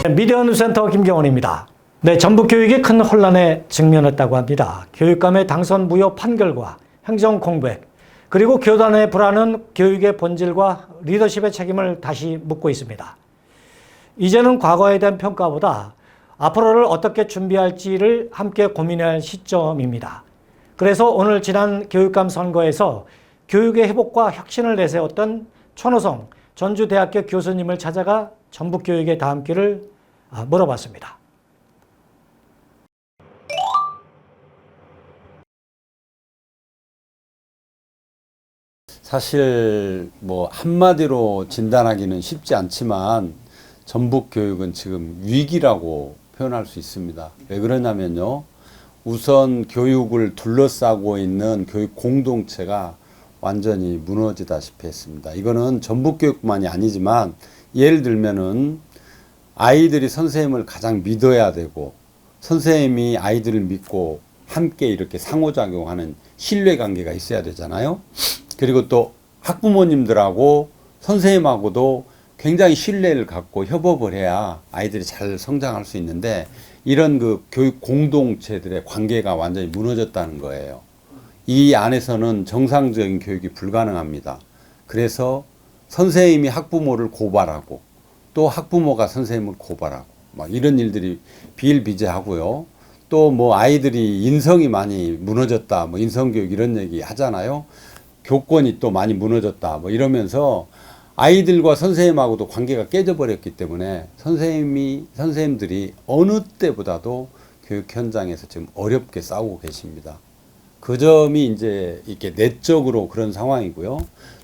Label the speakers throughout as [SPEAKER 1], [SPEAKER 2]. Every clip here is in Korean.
[SPEAKER 1] 미디어뉴스센터 김경원입니다. 네, 전북교육이 큰 혼란에 직면했다고 합니다. 교육감의 당선 무효 판결과 행정 공백, 그리고 교단의 불안은 교육의 본질과 리더십의 책임을 다시 묻고 있습니다. 이제는 과거에 대한 평가보다 앞으로를 어떻게 준비할지를 함께 고민해야 할 시점입니다. 그래서 오늘 지난 교육감 선거에서 교육의 회복과 혁신을 내세웠던 천호성 전주대학교 교수님을 찾아가 전북교육의 다음 길을 물어봤습니다.
[SPEAKER 2] 사실 뭐 한마디로 진단하기는 쉽지 않지만 전북 교육은 지금 위기라고 표현할 수 있습니다. 왜 그러냐면요. 우선 교육을 둘러싸고 있는 교육 공동체가 완전히 무너지다시피 했습니다. 이거는 전북 교육뿐만이 아니지만 예를 들면은 아이들이 선생님을 가장 믿어야 되고 선생님이 아이들을 믿고 함께 이렇게 상호작용하는 신뢰관계가 있어야 되잖아요. 그리고 또 학부모님들하고 선생님하고도 굉장히 신뢰를 갖고 협업을 해야 아이들이 잘 성장할 수 있는데 이런 그 교육 공동체들의 관계가 완전히 무너졌다는 거예요. 이 안에서는 정상적인 교육이 불가능합니다. 그래서 선생님이 학부모를 고발하고 또 학부모가 선생님을 고발하고 막 이런 일들이 비일비재하고요. 또 뭐 아이들이 인성이 많이 무너졌다, 뭐 인성교육 이런 얘기 하잖아요. 교권이 또 많이 무너졌다, 뭐 이러면서 아이들과 선생님하고도 관계가 깨져버렸기 때문에 선생님들이 어느 때보다도 교육 현장에서 지금 어렵게 싸우고 계십니다. 그 점이 이제 이렇게 내적으로 그런 상황이고요.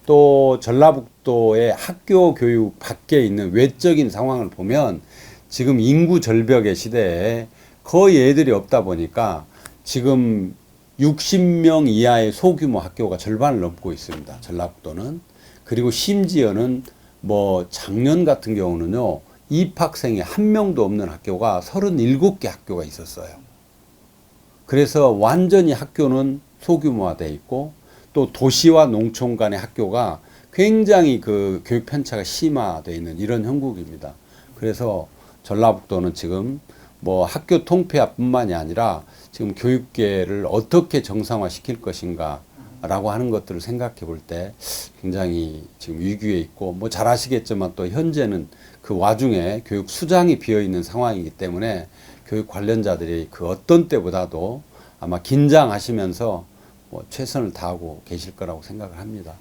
[SPEAKER 2] 또 전라북도의 학교 교육 밖에 있는 외적인 상황을 보면 지금 인구 절벽의 시대에 거의 애들이 없다 보니까 지금 60명 이하의 소규모 학교가 절반을 넘고 있습니다. 전라북도는. 그리고 심지어는 뭐 작년 같은 경우는요. 입학생이 한 명도 없는 학교가 37개 학교가 있었어요. 그래서 완전히 학교는 소규모화되어 있고 또 도시와 농촌 간의 학교가 굉장히 그 교육 편차가 심화되어 있는 이런 형국입니다. 그래서 전라북도는 지금 뭐 학교 통폐합뿐만이 아니라 지금 교육계를 어떻게 정상화 시킬 것인가 라고 하는 것들을 생각해 볼 때 굉장히 지금 위기에 있고 뭐 잘 아시겠지만 또 현재는 그 와중에 교육 수장이 비어 있는 상황이기 때문에 교육 관련자들이 그 어떤 때보다도 아마 긴장하시면서 뭐 최선을 다하고 계실 거라고 생각을 합니다.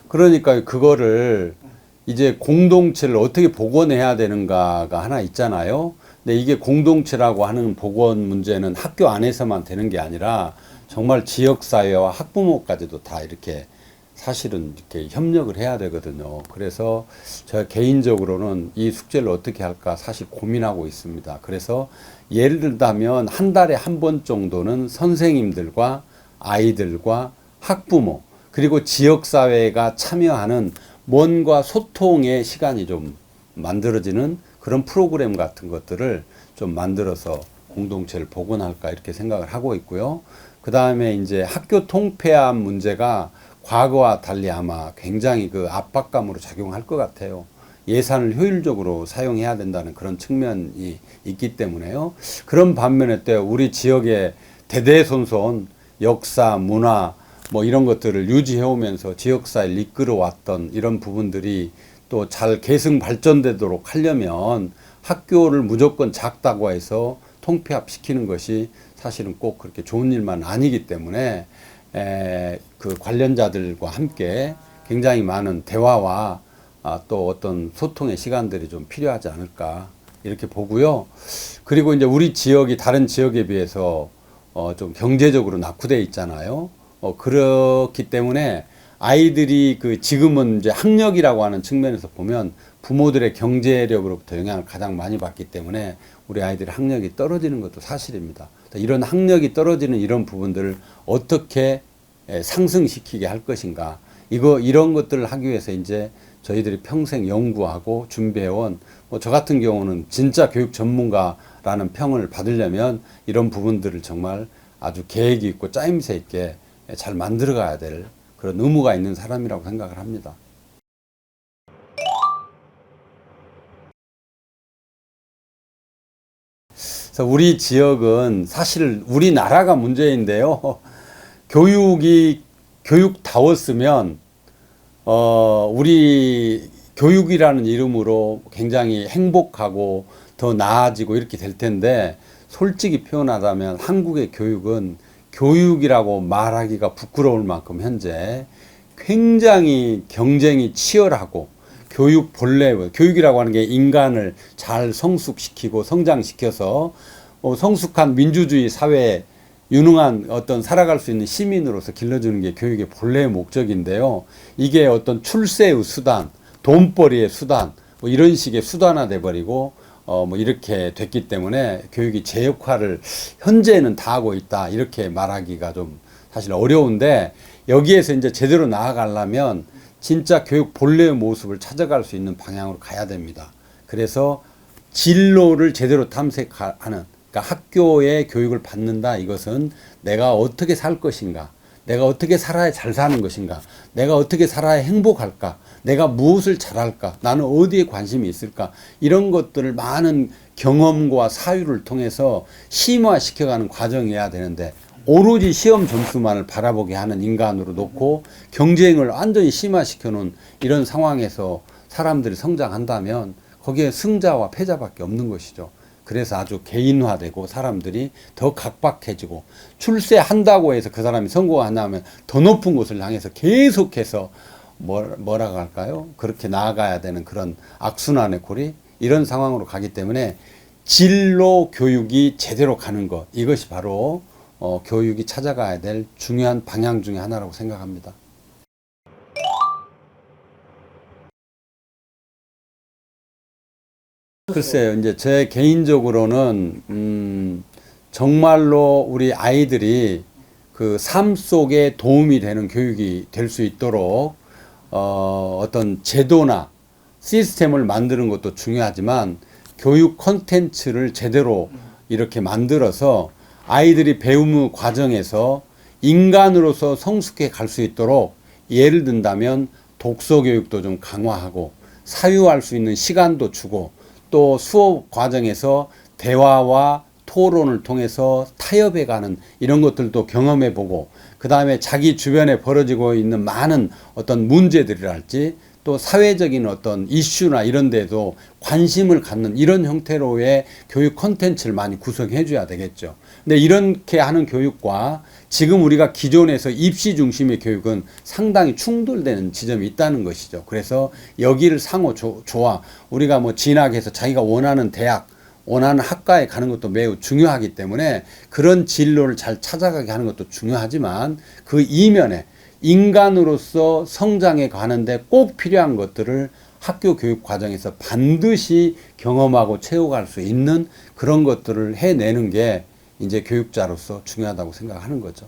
[SPEAKER 2] 그러니까 그거를 이제 공동체를 어떻게 복원해야 되는가가 하나 있잖아요. 근데 이게 공동체라고 하는 복원 문제는 학교 안에서만 되는 게 아니라 정말 지역사회와 학부모까지도 다 이렇게 사실은 이렇게 협력을 해야 되거든요. 그래서 제가 개인적으로는 이 숙제를 어떻게 할까 사실 고민하고 있습니다. 그래서 예를 들자면 한 달에 한 번 정도는 선생님들과 아이들과 학부모 그리고 지역사회가 참여하는 뭔가 소통의 시간이 좀 만들어지는 그런 프로그램 같은 것들을 좀 만들어서 공동체를 복원할까 이렇게 생각을 하고 있고요. 그 다음에 이제 학교 통폐합 문제가 과거와 달리 아마 굉장히 그 압박감으로 작용할 것 같아요. 예산을 효율적으로 사용해야 된다는 그런 측면이 있기 때문에요. 그런 반면에 또 우리 지역의 대대손손 역사, 문화 뭐 이런 것들을 유지해 오면서 지역사회를 이끌어 왔던 이런 부분들이 또 잘 계승 발전되도록 하려면 학교를 무조건 작다고 해서 통폐합시키는 것이 사실은 꼭 그렇게 좋은 일만 아니기 때문에 그 관련자들과 함께 굉장히 많은 대화와 또 어떤 소통의 시간들이 좀 필요하지 않을까 이렇게 보고요. 그리고 이제 우리 지역이 다른 지역에 비해서 좀 경제적으로 낙후되어 있잖아요. 그렇기 때문에 아이들이 그 지금은 이제 학력이라고 하는 측면에서 보면 부모들의 경제력으로부터 영향을 가장 많이 받기 때문에 우리 아이들의 학력이 떨어지는 것도 사실입니다. 이런 학력이 떨어지는 이런 부분들을 어떻게 상승시키게 할 것인가. 이런 것들을 하기 위해서 이제 저희들이 평생 연구하고 준비해온 뭐 저 같은 경우는 진짜 교육 전문가라는 평을 받으려면 이런 부분들을 정말 아주 계획이 있고 짜임새 있게 잘 만들어 가야 될 그런 의무가 있는 사람이라고 생각을 합니다. 그래서 우리 지역은 사실 우리나라가 문제인데요. 교육다웠으면 우리 교육이라는 이름으로 굉장히 행복하고 더 나아지고 이렇게 될 텐데, 솔직히 표현하자면 한국의 교육은 교육이라고 말하기가 부끄러울 만큼 현재 굉장히 경쟁이 치열하고, 교육 본래, 교육이라고 하는 게 인간을 잘 성숙시키고 성장시켜서 성숙한 민주주의 사회에 유능한 어떤 살아갈 수 있는 시민으로서 길러주는 게 교육의 본래의 목적인데요. 이게 어떤 출세의 수단, 돈벌이의 수단, 뭐 이런 식의 수단화돼 버리고 뭐 이렇게 됐기 때문에 교육이 제 역할을 현재는 다 하고 있다, 이렇게 말하기가 좀 사실 어려운데, 여기에서 이제 제대로 나아가려면 진짜 교육 본래의 모습을 찾아갈 수 있는 방향으로 가야 됩니다. 그래서 진로를 제대로 탐색하는, 그러니까 학교의 교육을 받는다, 이것은 내가 어떻게 살 것인가, 내가 어떻게 살아야 잘 사는 것인가, 내가 어떻게 살아야 행복할까, 내가 무엇을 잘할까, 나는 어디에 관심이 있을까, 이런 것들을 많은 경험과 사유를 통해서 심화시켜가는 과정이어야 되는데, 오로지 시험 점수만을 바라보게 하는 인간으로 놓고 경쟁을 완전히 심화시켜 놓은 이런 상황에서 사람들이 성장한다면 거기에 승자와 패자밖에 없는 것이죠. 그래서 아주 개인화되고 사람들이 더 각박해지고, 출세한다고 해서 그 사람이 성공하냐면 더 높은 곳을 향해서 계속해서 뭐라고 할까요? 그렇게 나아가야 되는 그런 악순환의 고리, 이런 상황으로 가기 때문에 진로 교육이 제대로 가는 것, 이것이 바로 교육이 찾아가야 될 중요한 방향 중에 하나라고 생각합니다. 글쎄요, 이제 제 개인적으로는 정말로 우리 아이들이 그 삶 속에 도움이 되는 교육이 될 수 있도록 어떤 제도나 시스템을 만드는 것도 중요하지만, 교육 콘텐츠를 제대로 이렇게 만들어서 아이들이 배움 과정에서 인간으로서 성숙해 갈 수 있도록, 예를 든다면 독서 교육도 좀 강화하고 사유할 수 있는 시간도 주고, 또 수업 과정에서 대화와 토론을 통해서 타협해 가는 이런 것들도 경험해 보고, 그 다음에 자기 주변에 벌어지고 있는 많은 어떤 문제들이랄지, 또 사회적인 어떤 이슈나 이런 데도 관심을 갖는 이런 형태로의 교육 콘텐츠를 많이 구성해 줘야 되겠죠. 근데 이렇게 하는 교육과 지금 우리가 기존에서 입시 중심의 교육은 상당히 충돌되는 지점이 있다는 것이죠. 그래서 여기를 상호 조화, 우리가 뭐 진학해서 자기가 원하는 대학, 원하는 학과에 가는 것도 매우 중요하기 때문에 그런 진로를 잘 찾아가게 하는 것도 중요하지만, 그 이면에 인간으로서 성장해 가는데 꼭 필요한 것들을 학교 교육 과정에서 반드시 경험하고 채워갈 수 있는 그런 것들을 해내는 게 이제 교육자로서 중요하다고 생각하는 거죠.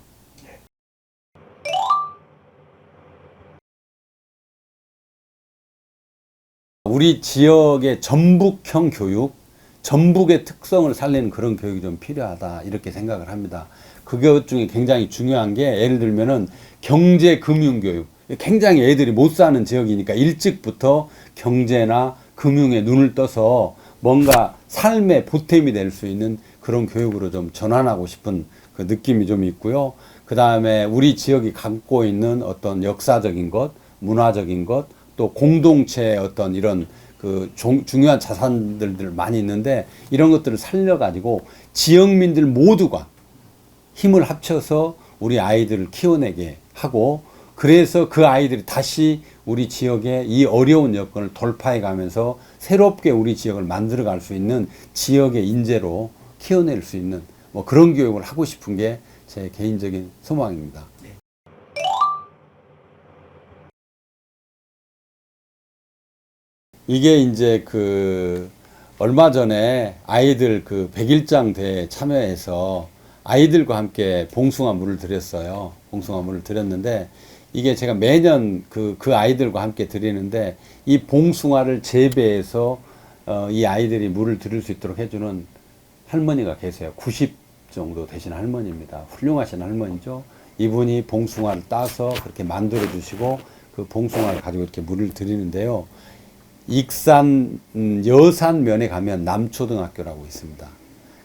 [SPEAKER 2] 우리 지역의 전북형 교육, 전북의 특성을 살리는 그런 교육이 좀 필요하다, 이렇게 생각을 합니다. 그것 중에 굉장히 중요한 게, 예를 들면은 경제 금융 교육. 굉장히 애들이 못 사는 지역이니까 일찍부터 경제나 금융에 눈을 떠서 뭔가 삶의 보탬이 될 수 있는 그런 교육으로 좀 전환하고 싶은 그 느낌이 좀 있고요. 그 다음에 우리 지역이 갖고 있는 어떤 역사적인 것, 문화적인 것, 또 공동체의 어떤 이런 그 중요한 자산들들 많이 있는데, 이런 것들을 살려가지고 지역민들 모두가 힘을 합쳐서 우리 아이들을 키워내게 하고, 그래서 그 아이들이 다시 우리 지역의 이 어려운 여건을 돌파해 가면서 새롭게 우리 지역을 만들어 갈 수 있는 지역의 인재로 키워낼 수 있는 뭐 그런 교육을 하고 싶은 게 제 개인적인 소망입니다. 이게 이제 그 얼마 전에 아이들 그 100일장 대회에 참여해서 아이들과 함께 봉숭아 물을 드렸어요. 봉숭아 물을 드렸는데, 이게 제가 매년 그 아이들과 함께 드리는데, 이 봉숭아를 재배해서 이 아이들이 물을 들을 수 있도록 해주는 할머니가 계세요. 90 정도 되신 할머니입니다. 훌륭하신 할머니죠. 이분이 봉숭아를 따서 그렇게 만들어 주시고 그 봉숭아를 가지고 이렇게 물을 드리는데요. 익산 여산면에 가면 남초등학교라고 있습니다.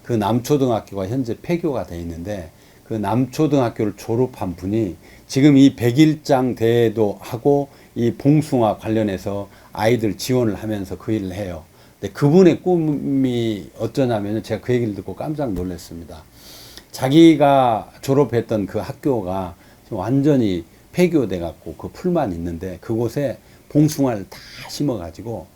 [SPEAKER 2] 그 남초등학교가 현재 폐교가 돼 있는데 그 남초등학교를 졸업한 분이 지금 이 100일장 대회도 하고 이 봉숭아 관련해서 아이들 지원을 하면서 그 일을 해요. 근데 그분의 꿈이 어쩌냐면 제가 그 얘기를 듣고 깜짝 놀랐습니다. 자기가 졸업했던 그 학교가 완전히 폐교돼 갖고 그 풀만 있는데 그곳에 봉숭아를 다 심어 가지고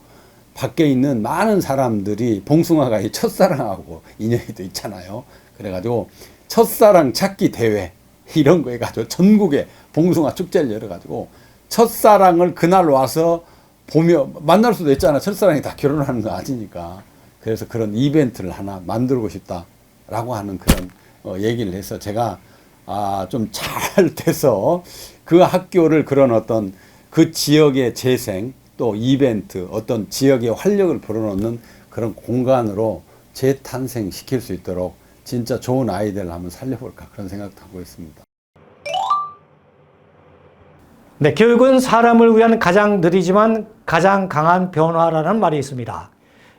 [SPEAKER 2] 밖에 있는 많은 사람들이 봉숭아가 이 첫사랑하고 인연이 또 있잖아요. 그래 가지고 첫사랑 찾기 대회 이런 거 해가지고 전국에 봉숭아 축제를 열어가지고 첫사랑을 그날 와서 보며 만날 수도 있잖아. 첫사랑이 다 결혼하는 거 아니니까. 그래서 그런 이벤트를 하나 만들고 싶다라고 하는 그런 얘기를 해서 제가 좀 잘 돼서 그 학교를 그런 어떤 그 지역의 재생 또 이벤트 어떤 지역의 활력을 불어넣는 그런 공간으로 재탄생시킬 수 있도록 진짜 좋은 아이디어를 한번 살려볼까 그런 생각도 하고 있습니다.
[SPEAKER 1] 네, 교육은 사람을 위한 가장 느리지만 가장 강한 변화라는 말이 있습니다.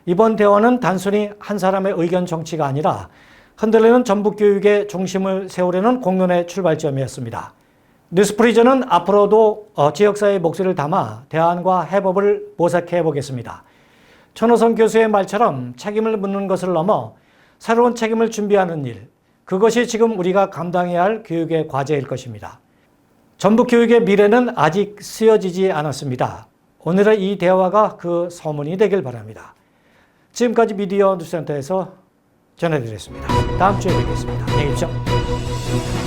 [SPEAKER 1] 이번 대화는 단순히 한 사람의 의견 정치가 아니라 흔들리는 전북교육의 중심을 세우려는 공론의 출발점이었습니다. 뉴스프리저는 앞으로도 지역사회의 목소리를 담아 대안과 해법을 모색해 보겠습니다. 천호성 교수의 말처럼 책임을 묻는 것을 넘어 새로운 책임을 준비하는 일, 그것이 지금 우리가 감당해야 할 교육의 과제일 것입니다. 전북교육의 미래는 아직 쓰여지지 않았습니다. 오늘의 이 대화가 그 서문이 되길 바랍니다. 지금까지 미디어 뉴스센터에서 전해드렸습니다. 다음 주에 뵙겠습니다. 안녕히 계십시오.